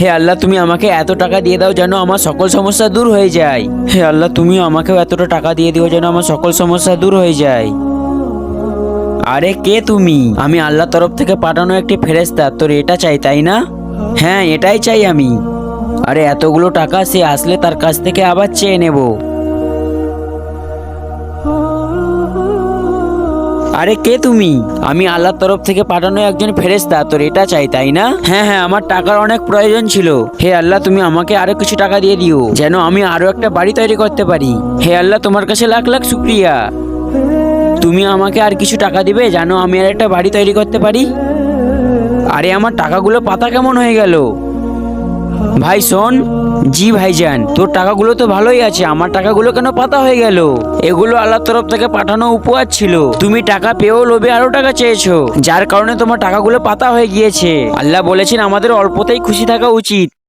হে আল্লাহ, তুমি আমাকে এত টাকা দিয়ে দাও যেন আমার সকল সমস্যা দূর হয়ে যায়। হে আল্লাহ, তুমি আমাকেও এতটা টাকা দিয়ে দিও যেন আমার সকল সমস্যা দূর হয়ে যায়। আরে কে তুমি? আমি আল্লাহর তরফ থেকে পাঠানো একটি ফেরেশতা। তোর এটা চাই তাই না? হ্যাঁ, এটাই চাই আমি। আরে এতগুলো টাকা সে আসলে তার কাছ থেকে আবার চেয়ে নেব। আরে কে তুমি? আমি আল্লাহর তরফ থেকে পাঠানো একজন ফেরেশতা। তোর এটা চাই তাই না? হ্যাঁ হ্যাঁ, আমার টাকার অনেক প্রয়োজন ছিল। হে আল্লাহ, তুমি আমাকে আরো কিছু টাকা দিয়ে দিও যেন আমি আরো একটা বাড়ি তৈরি করতে পারি। হে আল্লাহ, তোমার কাছে লাখ লাখ শুকরিয়া। তুমি আমাকে আর কিছু টাকা দিবে যেন আমি আর একটা বাড়ি তৈরি করতে পারি। আরে আমার টাকাগুলো পাতা কেমন হয়ে গেল? ভাই শোন। জি ভাইজান, তোর টাকাগুলো তো ভালোই আছে, আমার টাকাগুলো কেন পাতা হয়ে গেল? এগুলো আল্লাহর তরফ থেকে পাঠানো উপহার ছিল। তুমি টাকা পেয়েও লোভে আরো টাকা চেয়েছো, যার কারণে তোমার টাকাগুলো পাতা হয়ে গিয়েছে। আল্লাহ বলেছেন আমাদের অল্পতেই খুশি থাকা উচিত।